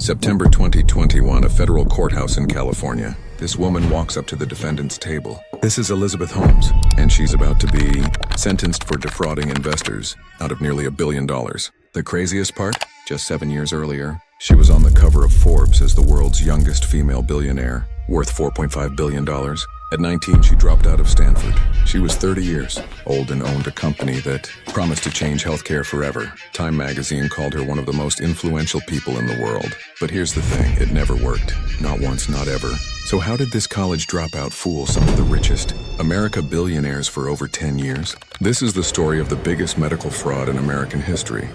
September 2021, a federal courthouse in California. This woman walks up to the defendant's table. This is Elizabeth Holmes, and she's about to be sentenced for defrauding investors out of nearly $1 billion. The craziest part? Just 7 years earlier, she was on the cover of Forbes as the world's youngest female billionaire, worth $4.5 billion. At 19, she dropped out of Stanford. She was 30 years old and owned a company that promised to change healthcare forever. Time magazine called her one of the most influential people in the world. But here's the thing, it never worked. Not once, not ever. So how did this college dropout fool some of the richest America billionaires for over 10 years? This is the story of the biggest medical fraud in American history.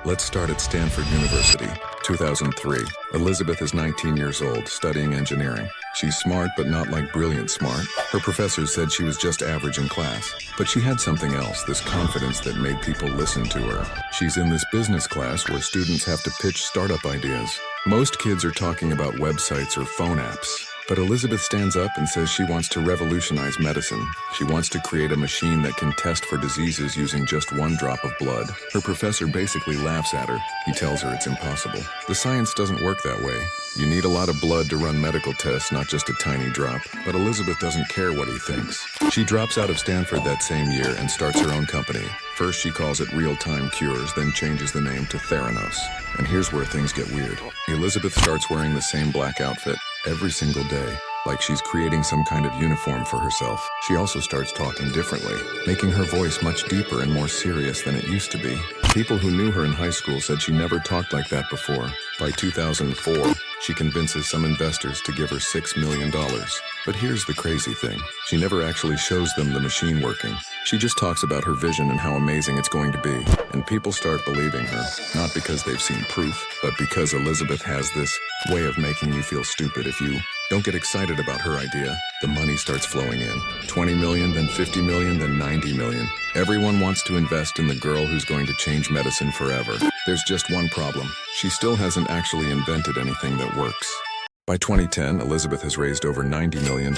Let's start at Stanford University. 2003. Elizabeth is 19 years old, studying engineering. She's smart, but not like brilliant smart. Her professors said she was just average in class. But she had something else, this confidence that made people listen to her. She's in this business class where students have to pitch startup ideas. Most kids are talking about websites or phone apps. But Elizabeth stands up and says she wants to revolutionize medicine. She wants to create a machine that can test for diseases using just 1 drop of blood. Her professor basically laughs at her. He tells her it's impossible. The science doesn't work that way. You need a lot of blood to run medical tests, not just a tiny drop. But Elizabeth doesn't care what he thinks. She drops out of Stanford that same year and starts her own company. First she calls it Real-Time Cures, then changes the name to Theranos. And here's where things get weird. Elizabeth starts wearing the same black outfit every single day, like she's creating some kind of uniform for herself. She also starts talking differently, making her voice much deeper and more serious than it used to be. People who knew her in high school said she never talked like that before. By 2004, she convinces some investors to give her $6 million. But here's the crazy thing. She never actually shows them the machine working. She just talks about her vision and how amazing it's going to be. And people start believing her, not because they've seen proof, but because Elizabeth has this way of making you feel stupid if you don't get excited about her idea. The money starts flowing in. 20 million, then 50 million, then 90 million. Everyone wants to invest in the girl who's going to change medicine forever. There's just one problem. She still hasn't actually invented anything that works. By 2010, Elizabeth has raised over $90 million,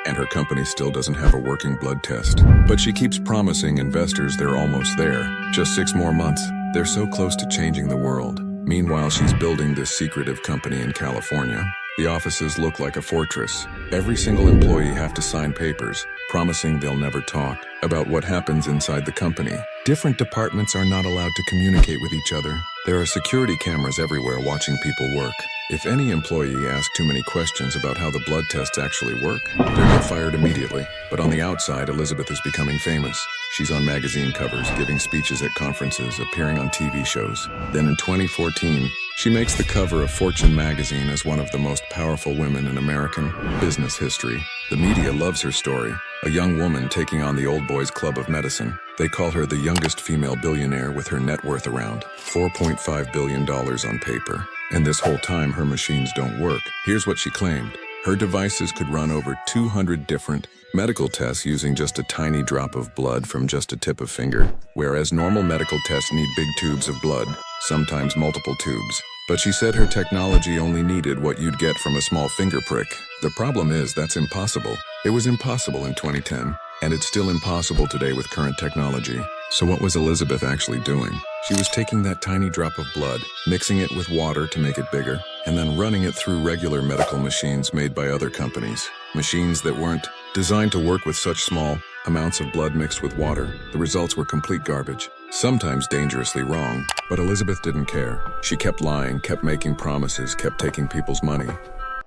and her company still doesn't have a working blood test. But she keeps promising investors they're almost there. Just 6 more months. They're so close to changing the world. Meanwhile, she's building this secretive company in California. The offices look like a fortress. Every single employee have to sign papers, promising they'll never talk about what happens inside the company. Different departments are not allowed to communicate with each other. There are security cameras everywhere watching people work. If any employee asks too many questions about how the blood tests actually work, they'll get fired immediately. But on the outside, Elizabeth is becoming famous. She's on magazine covers, giving speeches at conferences, appearing on TV shows. Then in 2014, she makes the cover of Fortune magazine as one of the most powerful women in American business history. The media loves her story, a young woman taking on the old boys club of medicine. They call her the youngest female billionaire with her net worth around $4.5 billion on paper. And this whole time, her machines don't work. Here's what she claimed. Her devices could run over 200 different medical tests using just a tiny drop of blood from just a tip of finger, whereas normal medical tests need big tubes of blood, sometimes multiple tubes. But she said her technology only needed what you'd get from a small finger prick. The problem is that's impossible. It was impossible in 2010, and it's still impossible today with current technology. So what was Elizabeth actually doing? She was taking that tiny drop of blood, mixing it with water to make it bigger, and then running it through regular medical machines made by other companies. Machines that weren't designed to work with such small amounts of blood mixed with water. The results were complete garbage, sometimes dangerously wrong. But Elizabeth didn't care. She kept lying, kept making promises, kept taking people's money.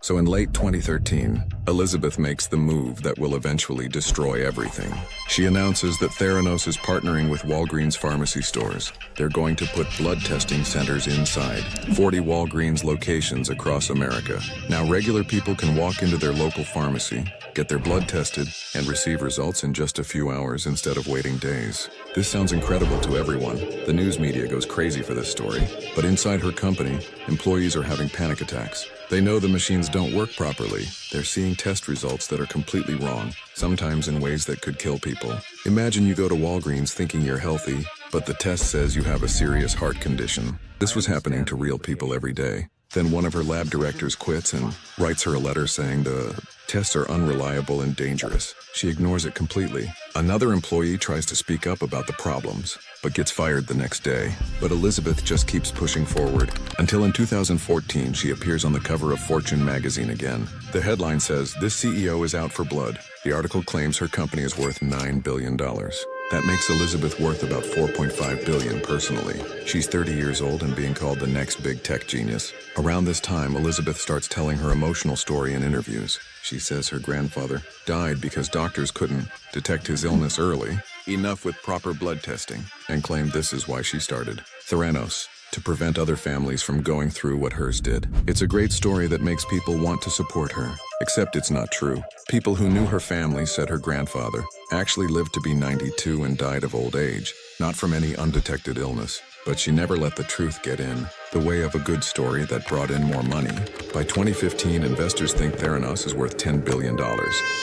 So in late 2013, Elizabeth makes the move that will eventually destroy everything. She announces that Theranos is partnering with Walgreens pharmacy stores. They're going to put blood testing centers inside 40 Walgreens locations across America. Now regular people can walk into their local pharmacy, get their blood tested, and receive results in just a few hours instead of waiting days. This sounds incredible to everyone. The news media goes crazy for this story. But inside her company, employees are having panic attacks. They know the machines don't work properly. They're seeing test results that are completely wrong, sometimes in ways that could kill people. Imagine you go to Walgreens thinking you're healthy, but the test says you have a serious heart condition. This was happening to real people every day. Then one of her lab directors quits and writes her a letter saying the tests are unreliable and dangerous. She ignores it completely. Another employee tries to speak up about the problems, but gets fired the next day. But Elizabeth just keeps pushing forward, until in 2014 she appears on the cover of Fortune magazine again. The headline says, "This CEO is out for blood." The article claims her company is worth $9 billion. That makes Elizabeth worth about $4.5 billion personally. She's 30 years old and being called the next big tech genius. Around this time, Elizabeth starts telling her emotional story in interviews. She says her grandfather died because doctors couldn't detect his illness early enough with proper blood testing, and claimed this is why she started Theranos, to prevent other families from going through what hers did. It's a great story that makes people want to support her, except it's not true. People who knew her family said her grandfather actually lived to be 92 and died of old age, not from any undetected illness. But she never let the truth get in the way of a good story that brought in more money. By 2015, investors think Theranos is worth $10 billion.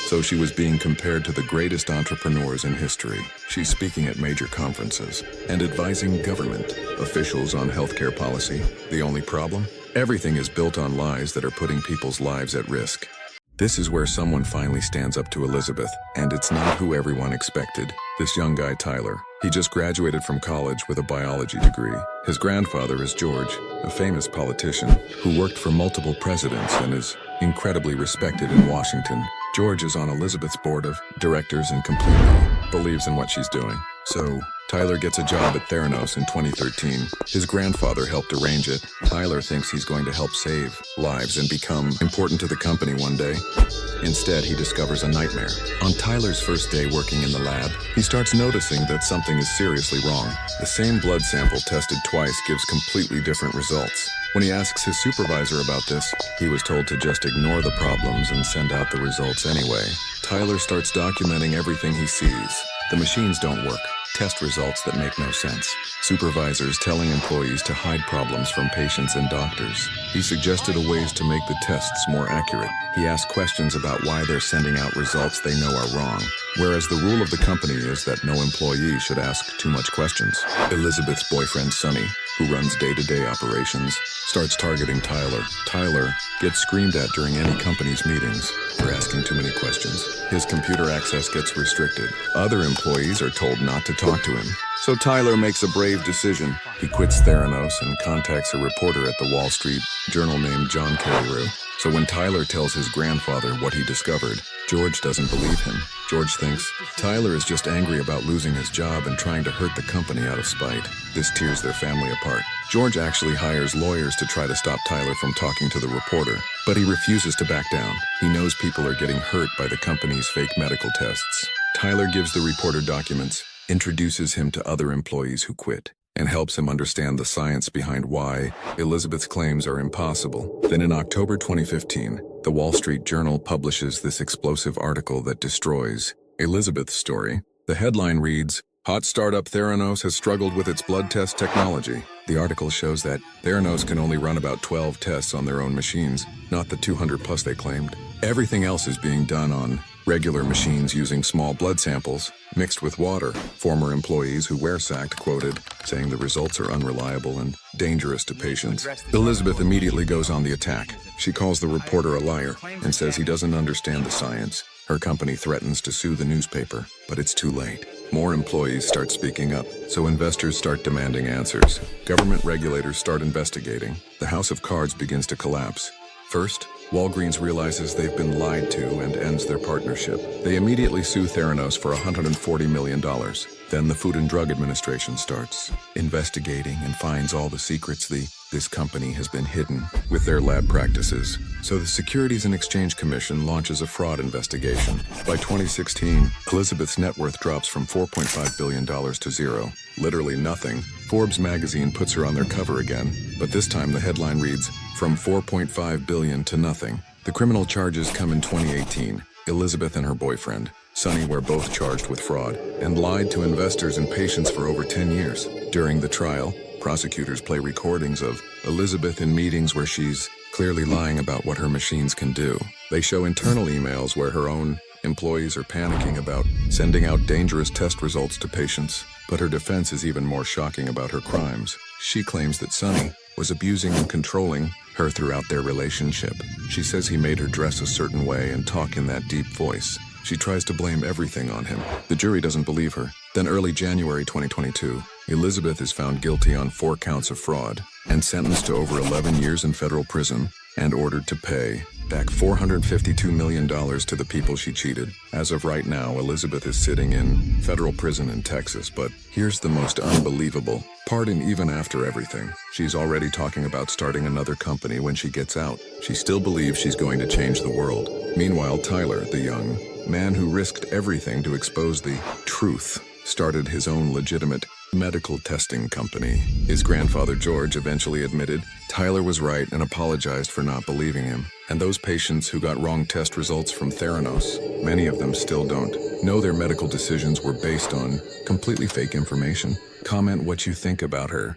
So she was being compared to the greatest entrepreneurs in history. She's speaking at major conferences and advising government officials on healthcare policy. The only problem? Everything is built on lies that are putting people's lives at risk. This is where someone finally stands up to Elizabeth, and it's not who everyone expected. This young guy, Tyler. He just graduated from college with a biology degree. His grandfather is George, a famous politician who worked for multiple presidents and is incredibly respected in Washington. George is on Elizabeth's board of directors and completely believes in what she's doing. So, Tyler gets a job at Theranos in 2013. His grandfather helped arrange it. Tyler thinks he's going to help save lives and become important to the company one day. Instead, he discovers a nightmare. On Tyler's first day working in the lab, he starts noticing that something is seriously wrong. The same blood sample tested twice gives completely different results. When he asks his supervisor about this, he was told to just ignore the problems and send out the results anyway. Tyler starts documenting everything he sees. The machines don't work. Test results that make no sense. Supervisors telling employees to hide problems from patients and doctors. He suggested ways to make the tests more accurate. He asked questions about why they're sending out results they know are wrong, whereas the rule of the company is that no employee should ask too much questions. Elizabeth's boyfriend, Sonny, who runs day-to-day operations, starts targeting Tyler. Tyler gets screamed at during any company's meetings for asking too many questions. His computer access gets restricted. Other employees are told not to talk to him. So Tyler makes a brave decision. He quits Theranos and contacts a reporter at the Wall Street Journal named John Carreyrou. So when Tyler tells his grandfather what he discovered, George doesn't believe him. George thinks Tyler is just angry about losing his job and trying to hurt the company out of spite. This tears their family apart. George actually hires lawyers to try to stop Tyler from talking to the reporter, but he refuses to back down. He knows people are getting hurt by the company's fake medical tests. Tyler gives the reporter documents, introduces him to other employees who quit, and helps him understand the science behind why Elizabeth's claims are impossible. Then in October 2015, the Wall Street Journal publishes this explosive article that destroys Elizabeth's story. The headline reads, "Hot startup Theranos has struggled with its blood test technology." The article shows that Theranos can only run about 12 tests on their own machines, not the 200 plus they claimed. Everything else is being done on regular machines using small blood samples mixed with water. Former employees who were sacked quoted, saying the results are unreliable and dangerous to patients. Elizabeth immediately goes on the attack. She calls the reporter a liar and says he doesn't understand the science. Her company threatens to sue the newspaper, but it's too late. More employees start speaking up, so investors start demanding answers. Government regulators start investigating. The house of cards begins to collapse. First, Walgreens realizes they've been lied to and ends their partnership. They immediately sue Theranos for $140 million. Then the Food and Drug Administration starts investigating and finds all the secrets this company has been hidden with their lab practices. So the Securities and Exchange Commission launches a fraud investigation. By 2016, Elizabeth's net worth drops from $4.5 billion to zero. Literally nothing. Forbes magazine puts her on their cover again, but this time the headline reads, "From $4.5 billion to nothing." The criminal charges come in 2018. Elizabeth and her boyfriend, Sonny, were both charged with fraud and lied to investors and patients for over 10 years. During the trial, prosecutors play recordings of Elizabeth in meetings where she's clearly lying about what her machines can do. They show internal emails where her own employees are panicking about sending out dangerous test results to patients. But her defense is even more shocking about her crimes. She claims that Sonny was abusing and controlling her throughout their relationship. She says he made her dress a certain way and talk in that deep voice. She tries to blame everything on him. The jury doesn't believe her. Then early January 2022, Elizabeth is found guilty on 4 counts of fraud and sentenced to over 11 years in federal prison and ordered to pay back $452 million to the people she cheated. As of right now, Elizabeth is sitting in federal prison in Texas, but here's the most unbelievable part. And even after everything, she's already talking about starting another company when she gets out. She still believes she's going to change the world. Meanwhile, Tyler, the young man who risked everything to expose the truth, started his own legitimate medical testing company. His grandfather, George, eventually admitted Tyler was right and apologized for not believing him. And those patients who got wrong test results from Theranos, many of them still don't know their medical decisions were based on completely fake information. Comment what you think about her.